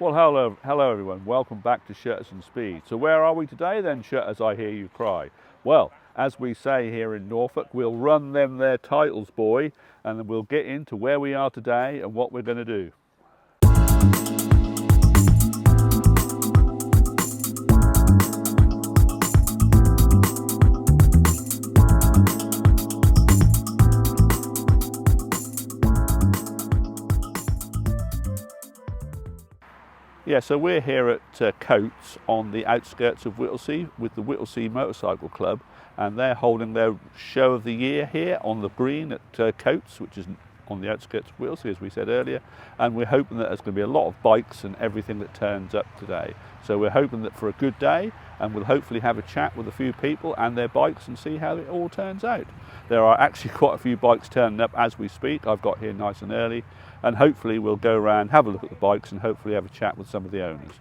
Well, hello everyone. Welcome back to Shutters and Speed. So where are we today then, Shutters, I hear you cry? Well, as we say here in Norfolk, we'll run them their titles, boy, and then we'll get into where we are today and what we're going to do. Yeah, so we're here at Coates on the outskirts of Whittlesey with the Whittlesey Motor Cycle Club, and they're holding their show of the year here on the green at Coates, which is on the outskirts of Whittlesey, as we said earlier, and we're hoping that there's going to be a lot of bikes and everything that turns up today. So we're hoping that for a good day, and we'll hopefully have a chat with a few people and their bikes and see how it all turns out. There are actually quite a few bikes turning up as we speak. I've got here nice and early, and hopefully we'll go around, have a look at the bikes and hopefully have a chat with some of the owners.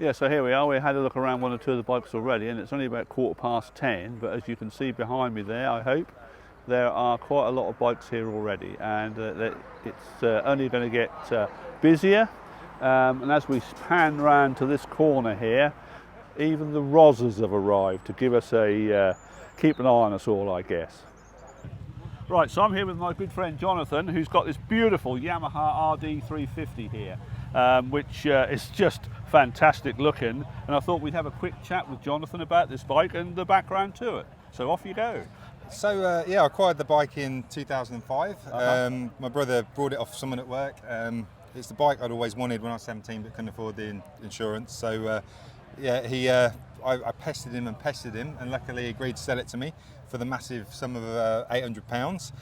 Yeah, so here we are. We had a look around one or two of the bikes already, and it's only about 10:15, but as you can see behind me there, I hope, there are quite a lot of bikes here already, and it's only going to get busier. And as we pan round to this corner here, even the Rozzers have arrived to give us keep an eye on us all, I guess. Right, so I'm here with my good friend Jonathan, who's got this beautiful Yamaha RD 350 here, which is just fantastic looking, and I thought we'd have a quick chat with Jonathan about this bike and the background to it. So off you go. So yeah, I acquired the bike in 2005. My brother brought it off someone at work. It's the bike I'd always wanted when I was 17 but couldn't afford the insurance. So yeah, I pestered him, and luckily he agreed to sell it to me for the massive sum of £800.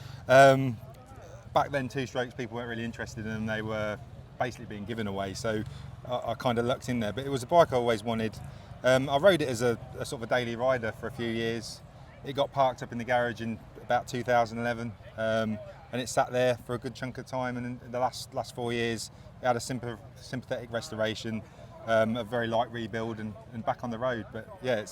Back then, two-strokes, people weren't really interested in them. They were basically being given away, so I kind of lucked in there. But it was a bike I always wanted. I rode it as a sort of a daily rider for a few years. It got parked up in the garage in about 2011, and it sat there for a good chunk of time. And in the last 4 years, it had a sympathetic restoration, a very light rebuild, and back on the road. But yeah,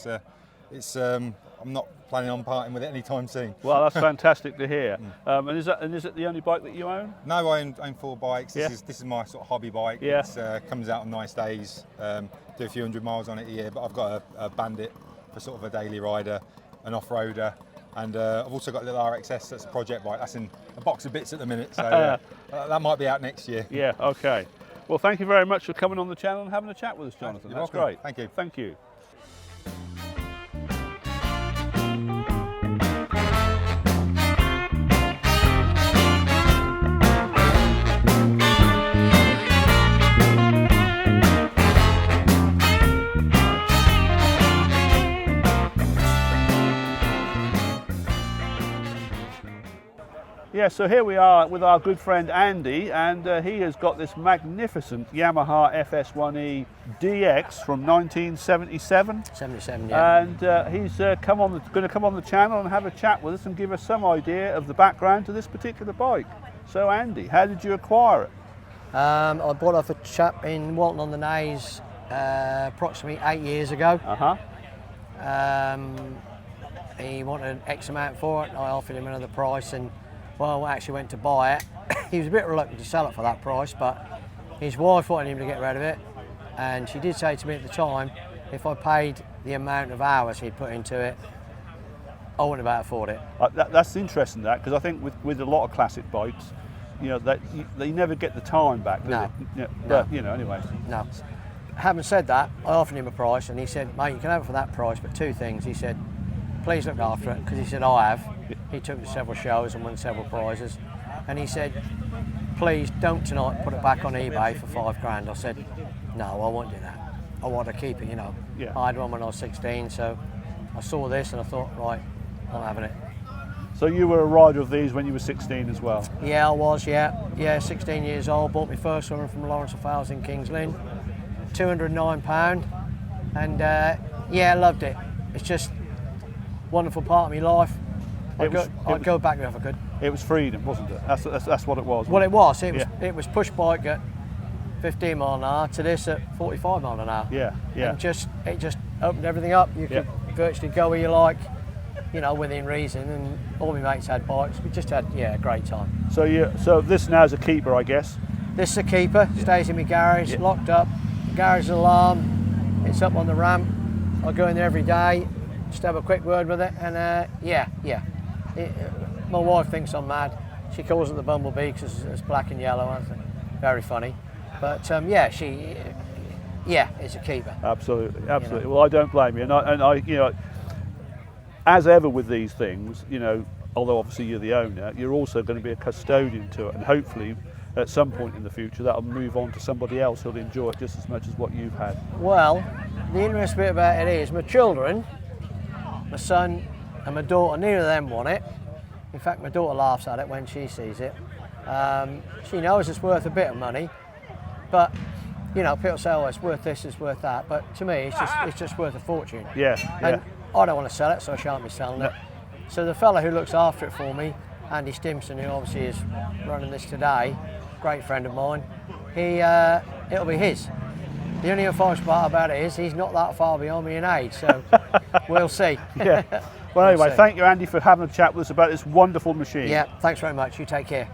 I'm not planning on parting with it anytime soon. Well, that's fantastic to hear. And is it the only bike that you own? No, I own 4 bikes. Yeah. This is my sort of hobby bike. Yeah. It comes out on nice days. Do a few hundred miles on it a year. But I've got a Bandit for sort of a daily rider, an off-roader, and I've also got a little RXS that's a project bike. That's in a box of bits at the minute, so that might be out next year. Yeah, okay. Well, thank you very much for coming on the channel and having a chat with us, Jonathan. You're That's welcome. great. Thank you. Thank you. Yeah, so here we are with our good friend Andy, and he has got this magnificent Yamaha FS1E DX from 1977. 77, yeah. And he's going to come on the channel and have a chat with us and give us some idea of the background to this particular bike. So Andy, how did you acquire it? I bought off a chap in Walton on the Naze approximately 8 years ago. He wanted X amount for it. I offered him another price, and well, I actually went to buy it. He was a bit reluctant to sell it for that price, but his wife wanted him to get rid of it, and she did say to me at the time, if I paid the amount of hours he'd put into it, I wouldn't about afford it. That's interesting, that, because I think with a lot of classic bikes, you know, that they never get the time back. Do No. they? Yeah, No. but you know, anyway. No. Having said that, I offered him a price, and he said, mate, you can have it for that price, but 2 things. He said, please look after it, because he said, I have. He took me to several shows and won several prizes. And he said, please don't tonight put it back on eBay for £5 grand. I said, no, I won't do that. I want to keep it, you know. Yeah. I had one when I was 16, so I saw this and I thought, right, I'm having it. So you were a rider of these when you were 16 as well? Yeah, I was, yeah. Yeah, 16 years old, bought my first one from Lawrence of Fowles in Kings Lynn. £209, and yeah, I loved it. It's just a wonderful part of my life. I'd go back if I could. It was freedom, wasn't it? That's what it was. Well, it was. Yeah. It was push bike at 15 mile an hour to this at 45 mile an hour. Yeah, yeah. And it just opened everything up. You could virtually go where you like, you know, within reason. And all my mates had bikes. We just had a great time. So this now is a keeper, I guess. This is a keeper. Stays in my garage, locked up. The garage alarm. It's up on the ramp. I go in there every day, just have a quick word with it, and my wife thinks I'm mad. She calls it the Bumblebee because it's black and yellow. I think very funny, but it's a keeper. Absolutely, absolutely. You know. Well, I don't blame you, and I, you know, as ever with these things, you know, although obviously you're the owner, you're also going to be a custodian to it, and hopefully at some point in the future that'll move on to somebody else who'll enjoy it just as much as what you've had. Well, the interesting bit about it is my children, my son and my daughter, neither of them want it. In fact, my daughter laughs at it when she sees it. She knows it's worth a bit of money, but you know, people say, oh, it's worth this, it's worth that, but to me it's just worth a fortune. Yeah, And I don't want to sell it, so I shan't be selling it. So the fella who looks after it for me, Andy Stimson, who obviously is running this today, great friend of mine, it'll be his. The only unfortunate part about it is he's not that far behind me in age, so we'll see. Yeah. Well, anyway, thank you, Andy, for having a chat with us about this wonderful machine. Yeah, thanks very much. You take care.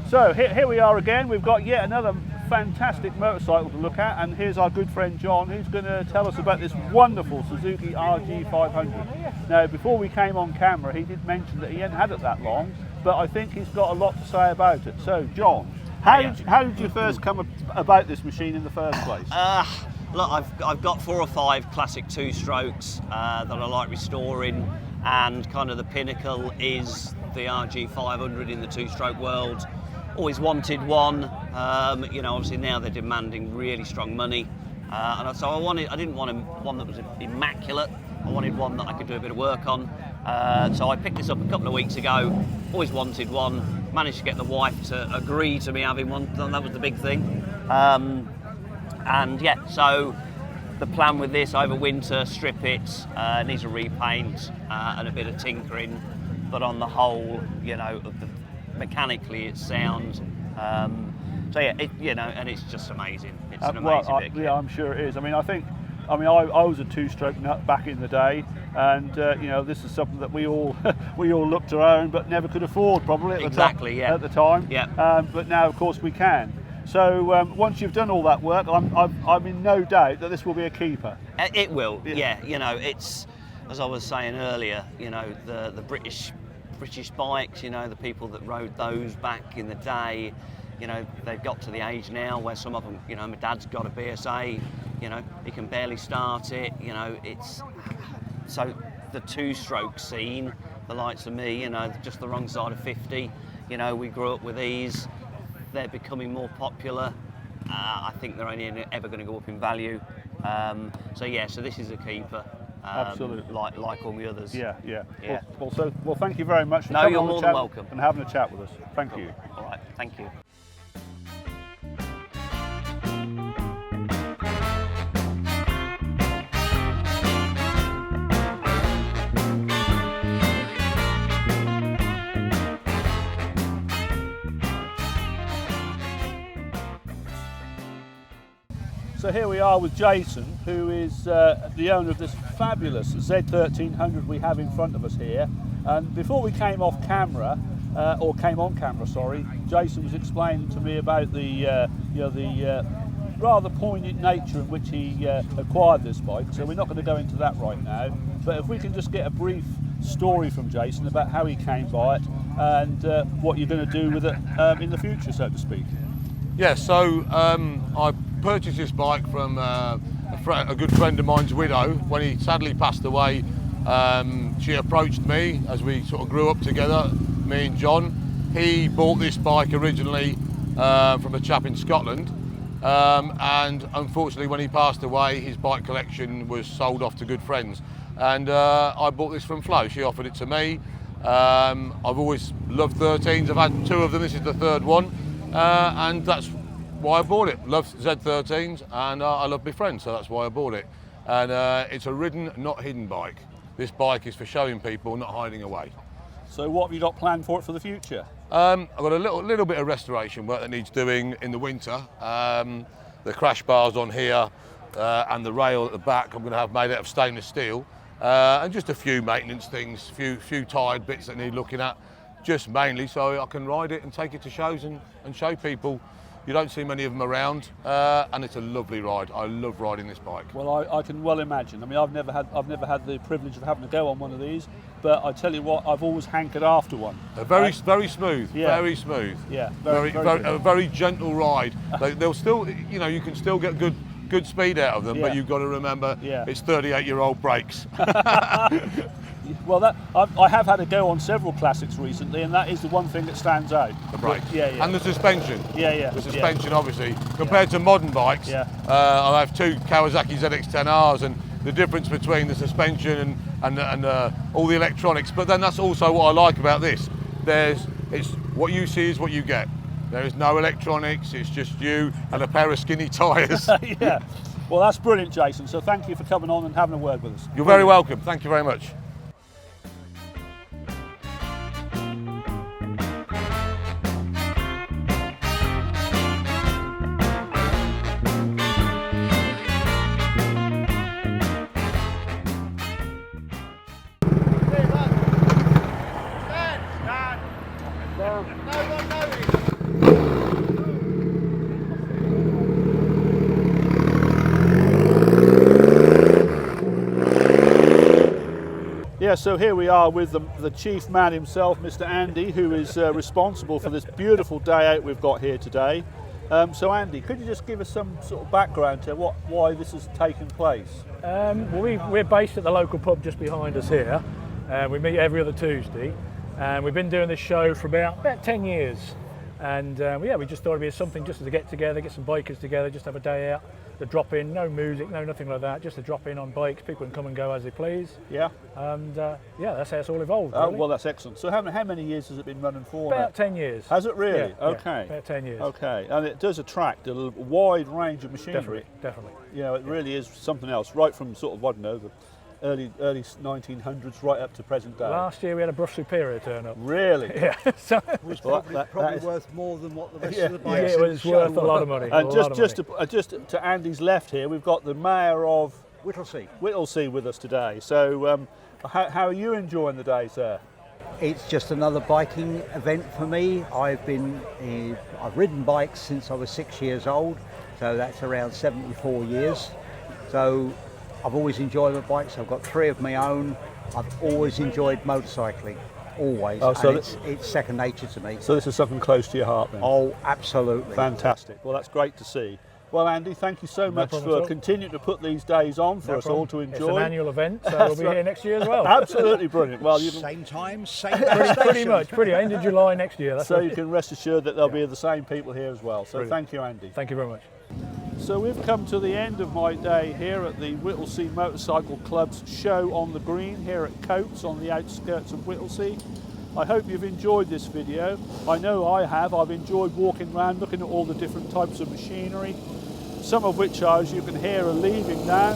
So here we are again. We've got yet another fantastic motorcycle to look at, and here's our good friend John, who's going to tell us about this wonderful Suzuki RG500. Now, before we came on camera, he did mention that he hadn't had it that long, but I think he's got a lot to say about it. So, John, how did you first come about this machine in the first place? Look, I've got 4 or 5 classic 2-strokes that I like restoring, and kind of the pinnacle is the RG500 in the 2-stroke world. Always wanted one, you know, obviously now they're demanding really strong money, and so I didn't want one that was immaculate. I wanted one that I could do a bit of work on, so I picked this up a couple of weeks ago. Always wanted one, managed to get the wife to agree to me having one, that was the big thing, and yeah, so the plan with this over winter, strip it, needs a repaint and a bit of tinkering, but on the whole, you know, mechanically it's sound. So yeah, you know, and it's just amazing. It's an amazing bit. Yeah, I'm sure it is. I mean, I was a 2-stroke nut back in the day, and you know, this is something that we all looked to own, but never could afford probably at the time. Yeah. But now, of course, we can. So once you've done all that work, I'm in no doubt that this will be a keeper. It will. Yeah. You know, it's, as I was saying earlier, you know, the British bikes, you know, the people that rode those back in the day, you know, they've got to the age now where some of them, you know, my dad's got a BSA, you know, he can barely start it, you know, it's, so the 2-stroke scene, the likes of me, you know, just the wrong side of 50, you know, we grew up with these, they're becoming more popular, I think they're only ever going to go up in value, so yeah, so this is a keeper. Absolutely. Like all the others. Yeah. Well, thank you very much for No, coming you're on more the than chat welcome. and having a chat with us. Thank you. All right, thank you. So here we are with Jason, who is the owner of this fabulous Z1300 we have in front of us here. And before we came on camera, Jason was explaining to me about the rather poignant nature in which he acquired this bike. So we're not going to go into that right now. But if we can just get a brief story from Jason about how he came by it and what you're going to do with it in the future, so to speak. Yeah, so I purchased this bike from a good friend of mine's widow. When he sadly passed away, she approached me as we sort of grew up together, me and John. He bought this bike originally from a chap in Scotland, and unfortunately when he passed away, his bike collection was sold off to good friends. And I bought this from Flo. She offered it to me. I've always loved 13s. I've had 2 of them. This is the 3rd one, and that's why I bought it. Love Z13s, and I love my friend, so that's why I bought it. And it's a ridden, not hidden bike. This bike is for showing people, not hiding away. So what have you got planned for it for the future? I've got a little bit of restoration work that needs doing in the winter. The crash bars on here and the rail at the back I'm going to have made out of stainless steel, and just a few maintenance things, few tired bits that need looking at, just mainly so I can ride it and take it to shows and show people. You don't see many of them around, and it's a lovely ride. I love riding this bike. Well, I can well imagine. I mean, I've never had the privilege of having to go on one of these, but I tell you what, I've always hankered after one. Very smooth. Yeah. Very smooth. Yeah, a very gentle ride. They'll still, you know, you can still get good speed out of them, but you've got to remember it's 38-year-old brakes. Well, I have had a go on several classics recently, and that is the one thing that stands out. The brakes. Yeah. And the suspension. Yeah. The suspension, obviously, compared to modern bikes. Yeah. I have 2 Kawasaki ZX10Rs, and the difference between the suspension and all the electronics. But then that's also what I like about this. It's what you see is what you get. There is no electronics. It's just you and a pair of skinny tyres. Yeah. Well, that's brilliant, Jason. So thank you for coming on and having a word with us. You're very welcome. Thank you very much. Yeah, so here we are with the chief man himself, Mr. Andy, who is responsible for this beautiful day out we've got here today. So Andy, could you just give us some sort of background to why this has taken place? Well, we're based at the local pub just behind us here. We meet every other Tuesday, and we've been doing this show for about 10 years. And we just thought it'd be something just to get together, get some bikers together, just have a day out, to drop in, no music, no nothing like that, just to drop in on bikes. People can come and go as they please. Yeah. And that's how it's all evolved. Oh, really. well, that's excellent. So how many years has it been running for? About 10 years. Has it really? Yeah, okay. about 10 years. Okay, and it does attract a wide range of machinery. Definitely. You know, it really is something else, right from sort of, I don't know, the early 1900s right up to present day. Last year we had a Brush Superior turn up. Really? Yeah. So It was probably worth more than what the rest of the yeah, bikes it was worth a lot of money. And just to Andy's left here, we've got the Mayor of Whittlesey with us today. So how are you enjoying the day, sir? It's just another biking event for me. I've ridden bikes since I was 6 years old, so that's around 74 years. So I've always enjoyed my bikes. I've got 3 of my own. I've always enjoyed motorcycling, always. Oh, so and it's second nature to me. So this is something close to your heart then? Oh, absolutely. Fantastic. Well, that's great to see. Well, Andy, thank you so much for continuing to put these days on for us all to enjoy. It's an annual event, so we'll be here next year as well. Absolutely brilliant. Well, Same time, same pretty much. End of July next year. So you can rest assured that there'll be the same people here as well. So thank you, Andy. Thank you very much. So we've come to the end of my day here at the Whittlesey Motorcycle Club's show on the green here at Coates on the outskirts of Whittlesey. I hope you've enjoyed this video. I know I have. I've enjoyed walking around looking at all the different types of machinery, some of which, as you can hear, are leaving now.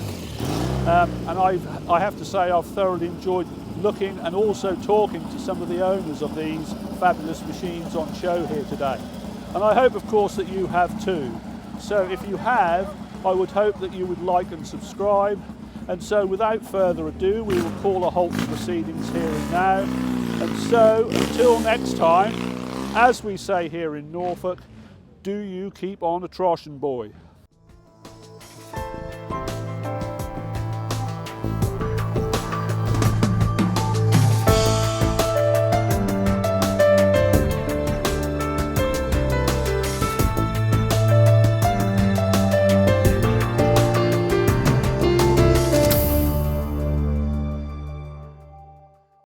And I have to say I've thoroughly enjoyed looking and also talking to some of the owners of these fabulous machines on show here today. And I hope, of course, that you have too. So if you have, I would hope that you would like and subscribe. And so without further ado, we will call a halt to proceedings here and now. And so until next time, as we say here in Norfolk, do you keep on a troshin', boy.